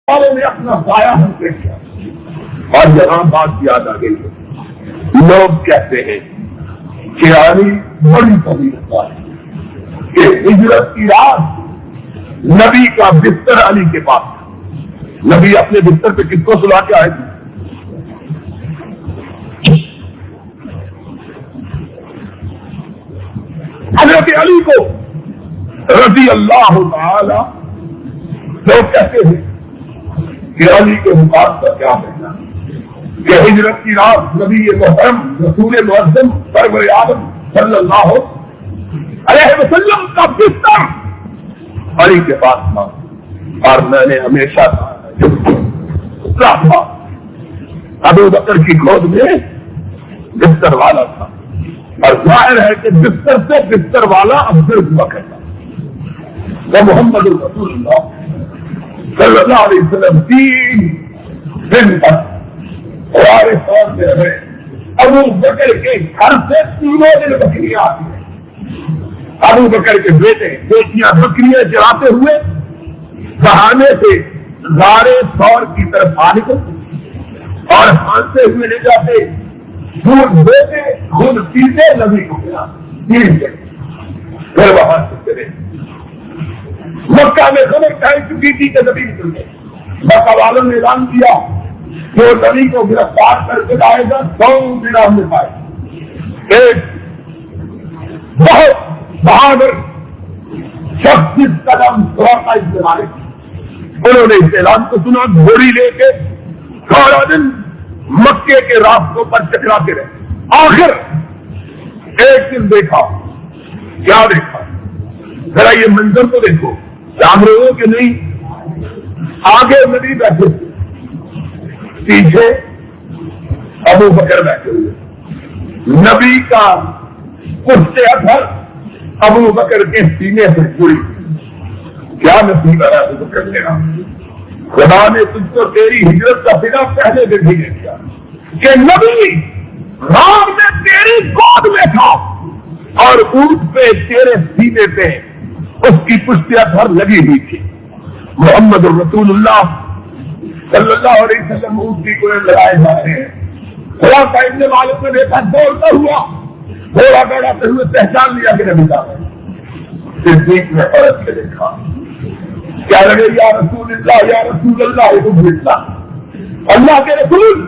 والوں نے اپنا سایہ ہم پہ کیا. اور یہاں بات یاد آ گئی ہے، لوگ کہتے ہیں کہ علی بڑی فضیلت ہے کہ ہجرت کی رات نبی کا بستر علی کے پاس تھا. نبی اپنے بستر پہ کس کو سلا کے آئے تھے؟ حضرت علی کو رضی اللہ تعالی. لوگ کہتے ہیں کہ علی کے مقام کا کیا ہے کہ ہجرت کی رات نبی محترم رسول معظم سرور عالم صلی اللہ علیہ وسلم کا بستر علی کے پاس تھا. اور میں نے ہمیشہ کہا ابو بکر کی گود میں بستر والا تھا، اور ظاہر ہے کہ بستر سے بستر والا افضل ہوا کرتا. وہ محمد رسول اللہ صلی اللہ علیہ وسلم 3 دن تک ہمارے سامنے رہے. ابو بکر کے گھر سے 3 دن بکریاں آتی ہیں. ابو بکر کے بیٹے بیٹیاں بکریاں چراتے ہوئے بہانے سے غارے ثور کی طرف آ نکلتے اور ہانستے ہوئے لے جاتے. دودھ دیتے خود پیتے نبی کو ملا پھر وہاں سے چلے. مکہ میں خبر پھیل چکی تھی کہ نبی نکل گئے. مکہ والوں نے اعلان کیا جو نبی کو گرفتار کر کے لائے گا 100 دن میں پائے. ایک بہت بہادر شخص جس کا نام سراقہ ابن مالک، انہوں نے اس اعلان کو سنا، گھوڑی لے کے سارا دن مکے کے راستوں پر چکراتے رہے. آخر ایک دن دیکھا. کیا دیکھا؟ ذرا یہ منظر تو دیکھو. جانوروں کے نہیں، آگے نبی بیٹھے پیچھے ابو بکر بیٹھے ہوئے. نبی کا پشت اثر ابو بکر کے سینے سے پوری. کیا نصیب ہے ابو بکر میرا، خدا نے تجھ کو تیری ہجرت کا فدا پہلے دن ہی دے دیا کہ نبی رات میں تیری گود میں تھا اور اونٹ پہ تیرے سینے پہ اس کی پشت اثر لگی ہوئی تھی. محمد رسول اللہ صلی اللہ علیہ وسلم اونٹ کی کوڑے لگائے جا رہے ہیں. تھوڑا سا ابن مالک نے دیکھا، دوڑتا ہوا تھوڑا دوڑاتے ہوئے پہچان لیا کہ نبی صاحب. پھر بیچ میں عورت کے دیکھا. کیا لگے یا رسول اللہ یا رسول اللہ. یہ تو بھیجتا اللہ کے رسول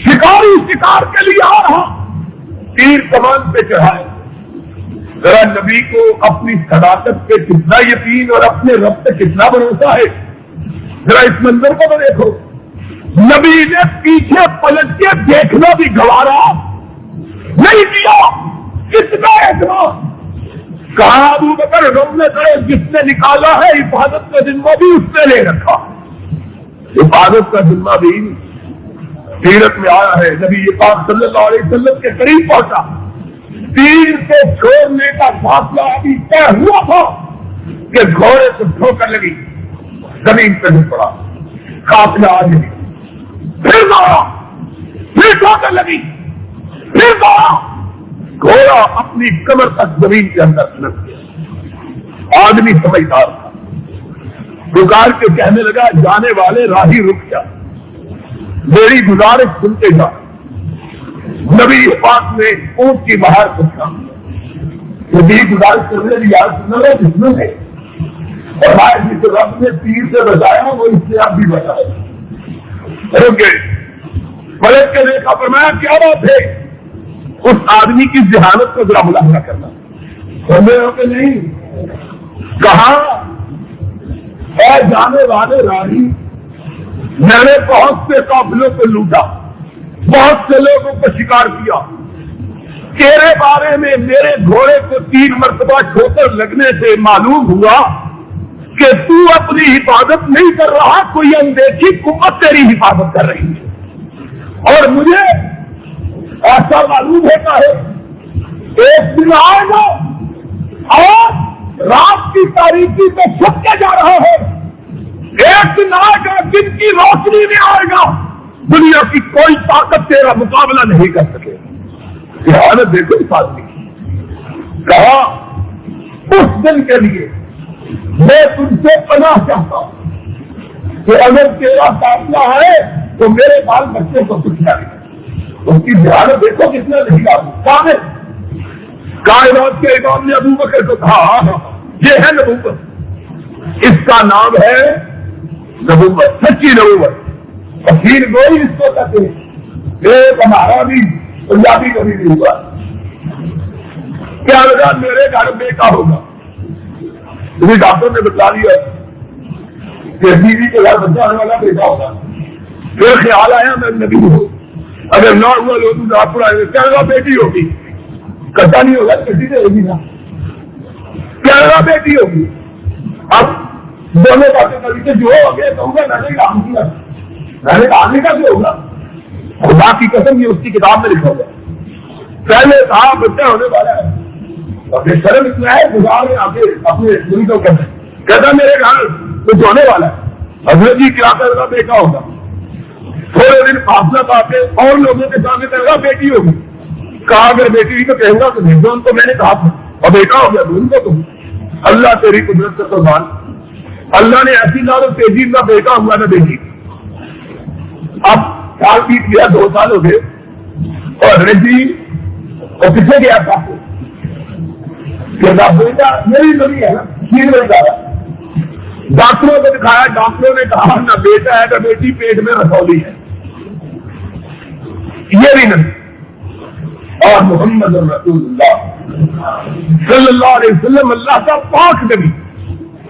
شکاری شکار کے لیے آ رہا، تیر کمان پہ چڑھائے. ذرا نبی کو اپنی صداقت پہ کتنا یقین اور اپنے رب پہ کتنا بھروسہ ہے. ذرا اس منظر کو تو دیکھو. نبی نے پیچھے پلٹ کے دیکھنا بھی گوارا نہیں کیا. کتنا اعتماد. کہا ابو بکر رونے کرے، جس نے نکالا ہے حفاظت کا ذمہ بھی اس نے لے رکھا. حفاظت کا ذمہ بھی سیرت میں آیا ہے. نبی پاک صلی اللہ علیہ وسلم کے قریب پہنچا. تیر سے چھوڑنے کا فاصلہ ابھی طے ہوا تھا کہ گھوڑے سے ٹھوکر لگی، زمین پہ نہیں پڑا. قافلہ آگے پھر دوڑا، پھر ٹھوکر لگی، پھر دوڑا. گھوڑا اپنی کمر تک زمین کے اندر سلٹ گیا. آدمی سمجھدار تھا، پکار کے کہنے لگا جانے والے راہی رک جا، میری گزارش سنتے جا. نبی پاک نے اونٹ کی باہر پوچھا، نبی گزارش کرنے کی یاد سننا جس میں ہے اور جس رب نے تیر سے بچایا وہ اس سے آپ بھی بچائے. رکے پلٹ کے دیکھا، فرمایا کیا بات ہے. اس آدمی کی ذہانت کو ذرا ملاحظہ کرنا. سمجھے ہو کہ نہیں؟ کہاں اے جانے والے راہی، میں نے بہت سے قافلوں کو لوٹا، بہت سے لوگوں کو شکار کیا. تیرے بارے میں میرے گھوڑے کو 3 مرتبہ ٹھوکر لگنے سے معلوم ہوا کہ تو اپنی حفاظت نہیں کر رہا، کوئی اندیکھی قوت تیری حفاظت کر رہی ہے. اور مجھے ایسا معلوم ہوتا ہے ایک دن آئے گا اور رات کی تاریکی پہ چھپ کے جا رہا ہے. ایک دن آئے گا دن کی روشنی میں آئے گا، دنیا کی کوئی طاقت تیرا مقابلہ نہیں کر سکے. حالت دیکھو اس آدمی کی. کہا اس دن کے لیے میں تم سے پناہ چاہتا ہوں. کہ اگر تیرا فاصلہ ہے تو میرے بال بچے کو کچھ نہ اس کی دھیان دیکھو کتنا نہیں کام ہے. کائنات کے امام نے ابو بکر کو کہا یہ ہے نبوت, اس کا نام ہے نبوت, سچی نبوت. وکیل گوئی اس کو کہتے ہیں. ایک ہمارا بھی پنجابی کبھی نہیں ہوا, کیا لگا میرے گھر بیٹا ہوگا, کبھی ڈاکٹر نے بتا دیا کہ بیوی کے گھر بچہ آنے والا بیٹا ہوگا. پھر خیال آیا میں نبی ہوں, اگر نہ ہوا لوگ ڈاکٹر آئے کیا لگا بیٹی ہوگی, کٹا نہیں ہوگا بیٹی تو ہوگی نا, کیا لگا بیٹی ہوگی. اب دونوں باتیں کبھی سے جو ہو گیا کہوں گا میں نے کام کیا, میں نے کام نہیں کا جو ہوگا خدا کی قسم یہ اس کی کتاب میں لکھا ہوگا. پہلے کہا بچہ ہونے والا ہے, اور پھر شرم اتنا ہے خدا نے آگے اپنے دل کو کہتا میرے گھر کچھ ہونے والا ہے. حضرت جی کیا کر رہا بیٹا ہوگا. تھوڑے دن فاصلہ پا کے اور لوگوں کے سامنے کہے گا بیٹی ہوگی. کہا اگر بیٹی تو کہوں گا تو نہیں, تو ان کو میں نے کہا تھا اور بیٹا ہو گیا تو ان کو تم. اللہ تیری قدرت سے تو مان, اللہ نے ایسی لا تیزی نہ بیٹا ہوا نہ بیٹی. اب سال بیت گیا, 2 سال ہو گئے, اور رجی اور کسے گیا تھا بیٹا میری نبی ہے نا, 3 بجے جا رہا. ڈاکٹروں کو دکھایا, ڈاکٹروں نے کہا نہ بیٹا ہے نہ بیٹی, پیٹ میں رسولی ہے. یہ بھی نہیں. اور محمد رسول اللہ صلی اللہ علیہ وسلم اللہ کا پاک نبی,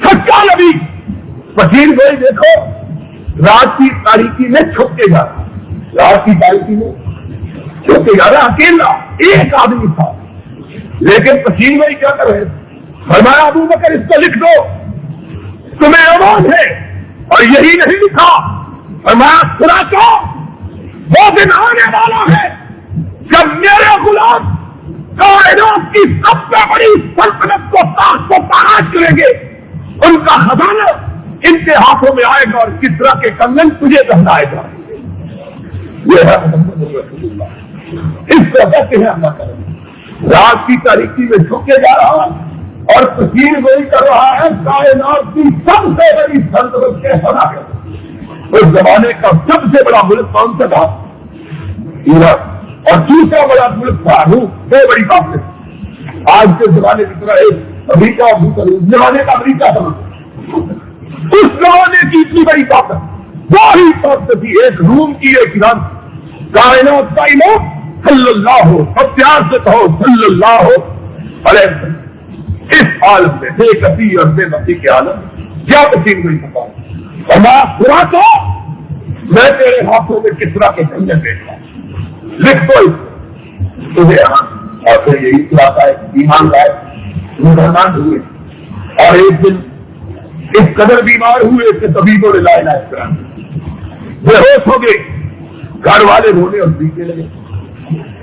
سچا نبی. وکیل بھائی دیکھو رات کی تاریکی میں چھپ کے جا رہا, رات کی تاریکی میں چھپ کے جا رہا, اکیلا ایک آدمی تھا. لیکن وکیل بھائی کیا کر رہے, فرمایا ابو بکر اس کو لکھ دو, تمہیں آواز ہے. اور یہی نہیں لکھا, فرمایا خدا کو وہ دن آنے والا ہے جب میرے غلام کائنات کی سب سے بڑی سلطنت کو تاج کو تاراج کریں گے, ان کا خزانہ ان کے ہاتھوں میں آئے گا اور کس طرح کے کنگن تجھے پہنائے گا. یہ ہے محمد رسول اللہ. اس کو کہتے ہیں اللہ کرم. رات کی تاریکی میں چھپ کے جا رہا اور تصویر گوئی کر رہا ہے کائنات کی سب سے بڑی سلطنت کے خزانہ. اس زمانے کا سب سے بڑا ملک کون سا تھا؟ عراق. اور دوسرا بڑا ملک تھا روس. 2 بڑی طاقتیں. آج کے زمانے کی طرح ایک امریکہ اور دوسرا اس زمانے کا امریکہ تھا. اس زمانے کی اتنی بڑی طاقت, 2 ہی طاقت تھی, ایک روم کی ایک ایران. کائنات کا امام صلی اللہ ہو, اب پیار سے کہو صلی اللہ ہو علیہ وسلم. اس عالم میں بے کسی اور بے بسی کے عالم کیا تقسیم نہیں سکتا. اور میں تو میں تیرے ہاتھوں میں کس طرح کے کنجر بیٹھا, لکھ دو اس کو تجھے یہاں. اور پھر یہی چلاتا ہے ایمان لائے مسلمان ہوئے, اور ایک دن اس قدر بیمار ہوئے کہ طبیبوں نے لا علاج کرا, بے ہوش ہو گئے. گھر والے رونے اور پیٹنے لگے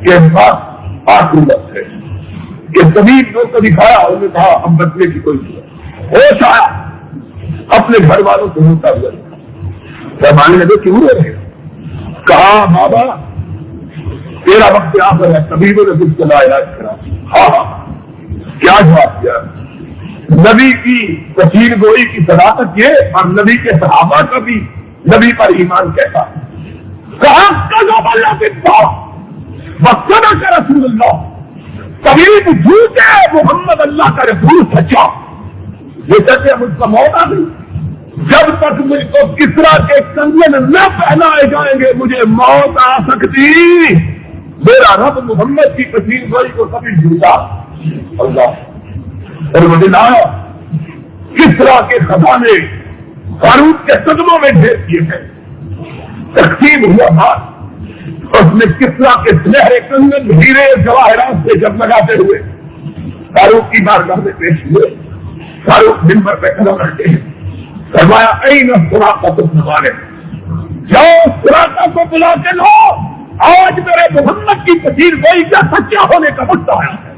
کہ بات آخری وقت ہے. یہ طبیب لوگ کو دکھایا, انہوں نے کہا ہم بچنے کی کوئی ضرورت. ہوش آیا, اپنے گھر والوں کو ہوتا ہوا فرمانے لگے کیوں رہے. کہا بابا تیرا وقت آخر ہے. طبیبوں نے کچھ چلا علاج کرا. ہاں کیا جواب دیا؟ نبی کی تفسیر گوئی کی صداقت یہ, اور نبی کے صحابہ کا بھی نبی پر ایمان کہتا. کہا کذب اللہ باللہ وصدق کا رسول اللہ. طبیب جھوٹے, محمد اللہ کا رسول سچا. یہ کہتے ہیں مجھ کا موت آ گئی, جب تک مجھ کو کسرا کے کنگن نہ پہنائے جائیں گے مجھے موت آ سکتی. میرا رب محمد کی تفسیر گوئی کو کبھی جھوٹا اللہ اور مجھے لایا. کسرا کے خزانے فاروق کے قدموں میں ڈھیر کیے ہیں. تقسیم ہوا تھا, اس میں کسرا کے سنہرے کنگن ہیرے جواہرات سے جگمگاتے ہوئے فاروق کی بارگاہ میں پیش ہوئے. فاروق منبر پہ قدم رکھتے ہیں. فرمایا این سراقہ کو بلوانے, جاؤ سراقہ کو بلا کے لو, آج میرے محمد کی تفسیر گوئی کا سچا ہونے کا وقت آیا ہے.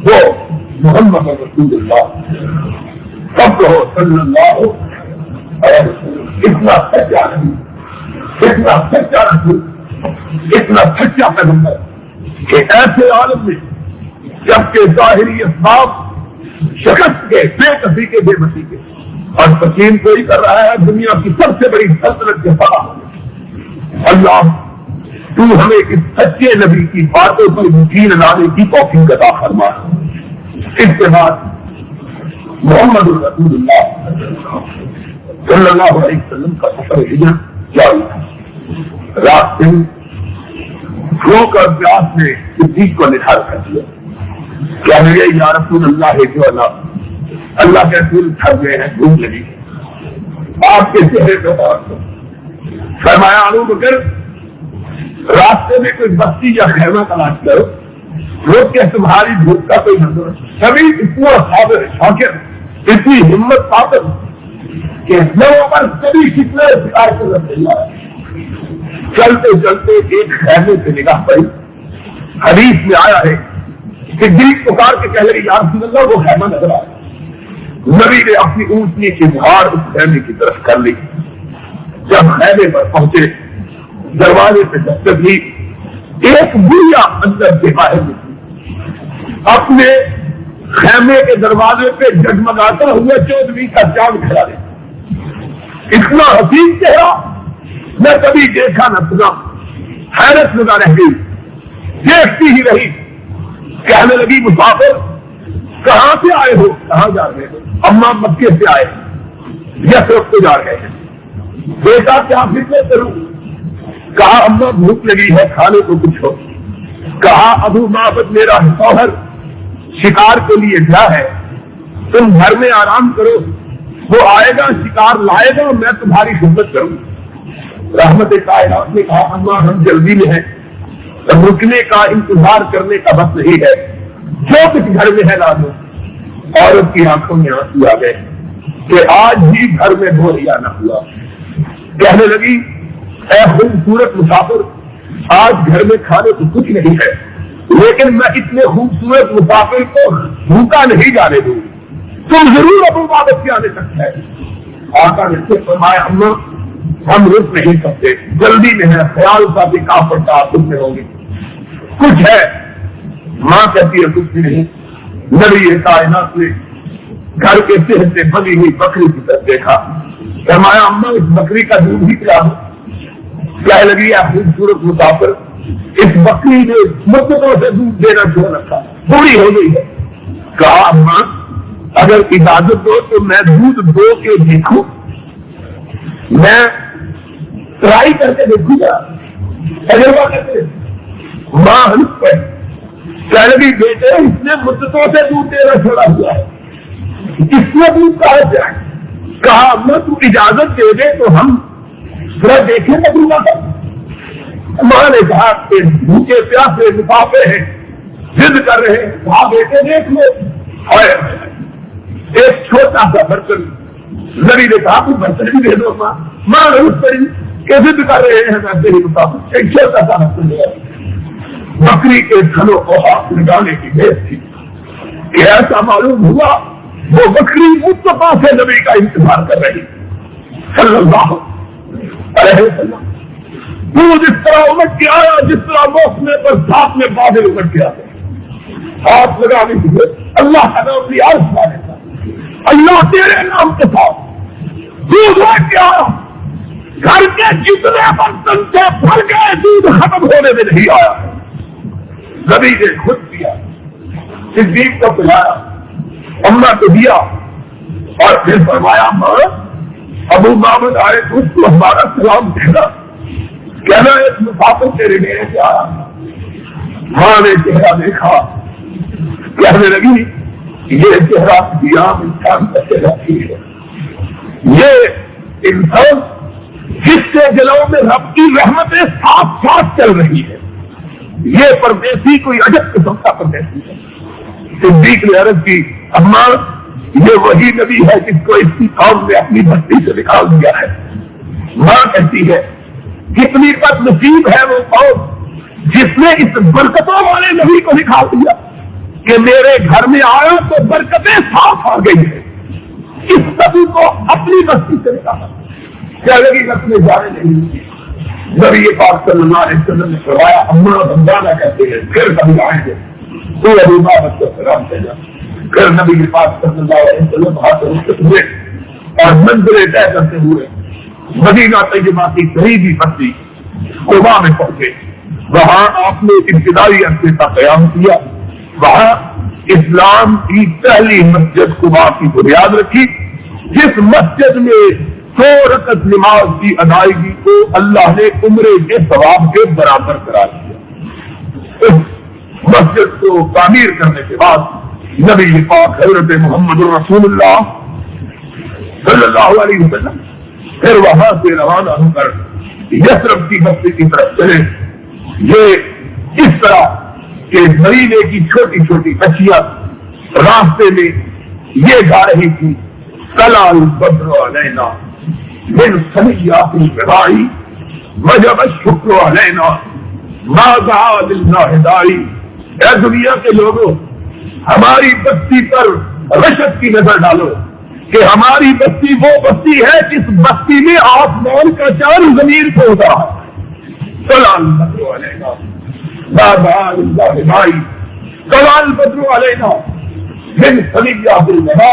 وہ محمد رسول اللہ سب ہو صلی اللہ علیہ وسلم. اتنا سچا نہیں, اتنا سچا رسول, اتنا سچا پیغمبر کہ ایسے عالم میں جبکہ ظاہری اسباب شکست کے, بے کسی کے, بے بسی کے, اور تسلیم کوئی کر رہا ہے دنیا کی سب سے بڑی سلطنت کے ساتھ. اللہ تو ہمیں اس سچے نبی کی باتوں پر یقین لانے کی توفیق عطا فرما. اس کے بعد محمد رسول اللہ صلی اللہ علیہ وسلم کا سفر ہجرت جاری تھا. رات دن بھوک اور پیاس نے صدیق کو نڈھال کر دیا. کہنے لگے یا رسول اللہ ہے جو اللہ کے رسول تھک گئے ہیں, بھوک لگی ہے, آپ کے چہرے پہ غور کرو. فرمایا ابو بکر راستے میں کوئی بستی یا خیمہ تلاش کرو, روک کے تمہاری بھوک کا کوئی نظر. سبھی اتنا صابر شاکر, اتنی ہمت طاقت کہ لوگوں پر کبھی کتنے شکار کر رہے. چلتے چلتے ایک خیمے سے نگاہ پڑی. حدیث میں آیا ہے کہ دل پکار کے کہہ لگے یا رسول اللہ وہ خیمہ نظر آیا. نبی نے اپنی اونٹنی کی بہار اس خیمے کی طرف کر لی. جب خیمے پر پہنچے دروازے پہ دستک دی. ایک بڑھیا اندر سے باہر نکلی, اپنے خیمے کے دروازے پہ جگمگاتا ہوا 14ویں کا چاند کھڑا رہا. اتنا حسین چہرہ میں کبھی دیکھا نہ سنا. حیرت زدہ رہ گئی, دیکھتی ہی رہی. کہنے لگی مسافر کہاں سے آئے ہو, کہاں جا رہے ہو؟ اماں مکے سے آئے, یثرب کو جا رہے ہیں. بیٹا کیا فکر کروں؟ کہا اماں بھوک لگی ہے, کھانے کو کچھ ہو. کہا ابو معبد میرا شوہر شکار کے لیے گیا ہے, تم گھر میں آرام کرو, وہ آئے گا شکار لائے گا, میں تمہاری خدمت کروں. رحمت کائنات نے کہا اماں ہم جلدی میں ہیں, رکنے کا انتظار کرنے کا وقت نہیں ہے, جو کچھ گھر میں ہے لا دو. عورت کی آنکھوں میں آنسو آ گئے کہ آج بھی گھر میں بوریا نہ ہوا. کہنے لگی اے خوبصورت مسافر آج گھر میں کھانے کو کچھ نہیں ہے, لیکن میں اتنے خوبصورت مسافر کو بھوکا نہیں جانے دوں, تم ضرور ابو معبد کے آنے تک ہے. آقا نے فرمایا اماں ہم رک نہیں سکتے, جلدی میں ہے, خیال کا بھی کام پڑتا تم میں ہوں گے. کچھ ہے؟ ماں کہتی ہے کچھ بھی نہیں. نبی کائنات نے گھر کے صحت سے بنی ہوئی بکری کی طرف دیکھا. فرمایا اماں اس بکری کا دودھ ہی پلا دو. کہنے لگی ہے خوبصورت مسافر اس بکری نے مدتوں سے دودھ دینا چھوڑ رکھا, بوڑھی ہو گئی ہے. کہا اماں اگر اجازت دو تو میں دودھ دو کے دیکھوں, میں ٹرائی کر کے دیکھوں گا, تجربہ کر کے. ماں ہنس پڑی. کہنے لگی بیٹے اس نے مدتوں سے دودھ دینا چھوڑا ہوا ہے, اس نے دودھ کہاں سے آئے؟ کہا اماں تو اجازت دے دے تو ہم ذرا دیکھیں تجربہ کر. ماں نے کہا کہ بھوکے پیاسے مسافر ہیں, ضد کر رہے ہیں, کہا بیٹے دیکھ لو. ایک چھوٹا سا برتن, نبی نے کہا تو برتن بھی دے دو. ماں روز پڑی کہ ضد کر رہے ہیں ویسے ہی مسافر. ایک چھوٹا سا برتن لیا. بکری کے تھنوں کو ہاتھ لگانے کی دیر تھی کہ ایسا معلوم ہوا وہ بکری مصطفیٰ سے نبی کا انتظار کر رہی صلی اللہ علیہ وسلم. دودھ اس طرح امٹ کے آیا جس طرح موسم پر ساتھ میں بادل امٹ کے آتے. ہاتھ لگانے کی دیر. اللہ کا نام لیا, اللہ تیرے نام کے ساتھ دودھ امٹ کے آیا. گھر کے جتنے برتن سے بھر گئے دودھ ختم ہونے میں نہیں آیا. نبی نے خود دیا, صدیق کو پلایا, اماں کو دیا, اور پھر فرمایا ماں ابو معبد آئے تو اس کو ہمارا سلام دینا, کہنا ایک مسافر تیرے میرے سے آیا. ماں نے چہرہ دیکھا, کہنے لگی یہ چہرہ عام انسان کا چہرہ نہیں ہے, یہ انسان جس کے دلوں میں رب کی رحمتیں ساتھ ساتھ چل رہی ہے, یہ پردیسی کوئی عجب قسم کا پردیسی ہے. صدیق نے عرض کی اماں یہ وہی نبی ہے جس کو اس کی قوم نے اپنی بستی سے نکال دیا ہے. ماں کہتی ہے کتنی بد نصیب ہے وہ قوم جس نے اس برکتوں والے نبی کو نکال دیا کہ میرے گھر میں آیا تو برکتیں ساتھ آ گئی ہے. اس نبی کو اپنی بستی سے نکالا. کیا لگی بس میں جانے نہیں. نبی پاک صلی اللہ علیہ وسلم نے فرمایا اماں رمضانہ کہتے ہیں پھر کبھی آئیں گے تو ابو معبد کو سلام کہنا. پھر نبی پاک صلی اللہ علیہ وسلم ہاتھ رخصت ہوئے اور منزلیں طے کرتے ہوئے مدینہ طیبہ کی قریبی بستی قباء میں پہنچے. وہاں آپ نے ابتدائی عرصے کا قیام کیا. وہاں اسلام کی پہلی مسجد قباء کی بنیاد رکھی، جس مسجد میں 100 رکعت نماز کی ادائیگی کو اللہ نے عمرے کے ثواب کے برابر قرار دیا. اس مسجد کو تعمیر کرنے کے بعد نبی پاک حضرت محمد رسول اللہ صلی اللہ علیہ وسلم پھر وہاں سے روانہ ہو کر یثرب کی بستی کی طرف چلے. یہ اس طرح کہ مدینے کی چھوٹی چھوٹی بچیاں راستے میں یہ گا رہی تھی، طلع البدر علینا من ثنیات الوداع وجب الشکر علینا ما دعا للہ داعی. اے دنیا کے لوگوں، ہماری بستی پر رشک کی نظر ڈالو کہ ہماری بستی وہ بستی ہے جس بستی میں آسمان کا چاند زمین کو اترا ہے. طلع البدر علینا ما دعا للہ داعی طلع البدر علینا من ثنیات الوداع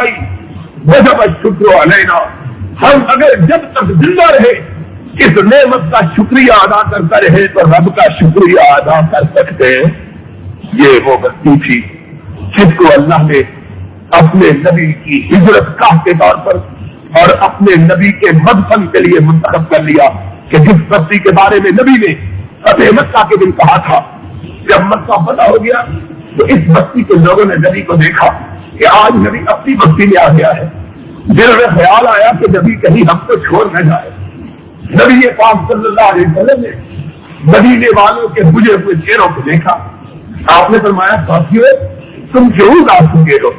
وجب الشکر علینا. ہم اگر جب تک زندہ رہے اس نعمت کا شکریہ ادا کرتا رہے تو رب کا شکریہ ادا کر سکتے ہیں. یہ وہ بستی تھی جس کو اللہ نے اپنے نبی کی ہجرت گاہ کے طور پر اور اپنے نبی کے مدفن کے لیے منتخب کر لیا. کہ جس بستی کے بارے میں نبی نے فتح مکہ کے دن کہا تھا، جب مکہ فتح ہو گیا تو اس بستی کے لوگوں نے نبی کو دیکھا کہ آج نبی اپنی بستی میں آ گیا ہے. دل میں خیال آیا کہ نبی کہیں ہم کو چھوڑ نہ جائے. نبی پاک صلی اللہ علیہ وسلم نے مدینے والوں کے بجھے ہوئے چہروں کو دیکھا. آپ نے فرمایا ساتھیو تم کیوں اداس ہوئے ہو؟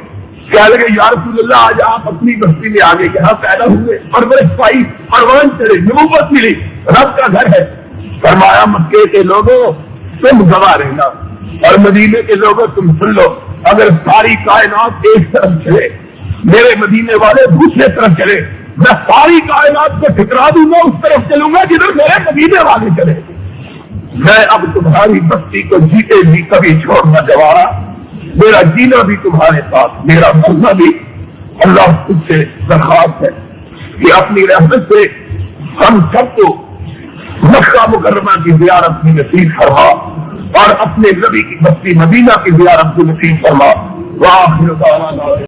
کہنے لگے یا رسول اللہ آج آپ اپنی بستی میں آگے یہاں پیدا ہوئے، پرورش پائی، پروان چڑھے، نبوت ملی، رب کا گھر ہے. فرمایا مکے کے لوگوں تم گواہ رہنا اور مدینے کے لوگوں تم سن لو، اگر ساری کائنات ایک طرف چلے میرے مدینے والے دوسرے طرف چلے، میں ساری کائنات کو ٹھکرا دوں گا، اس طرف چلوں گا جدھر میرے مدینے والے چلے. میں اب تمہاری بستی کو جیتے بھی کبھی چھوڑ نہ گوارا. میرا جینا بھی تمہارے ساتھ، میرا مرنا بھی. اللہ تجھ سے درخواست ہے کہ اپنی رحمت سے ہم سب کو مکہ مکرمہ کی زیارت کی نصیب فرما اور اپنے نبی کی بستی مدینہ کی زیارت کو نصیب فرما. وآخر دعوانا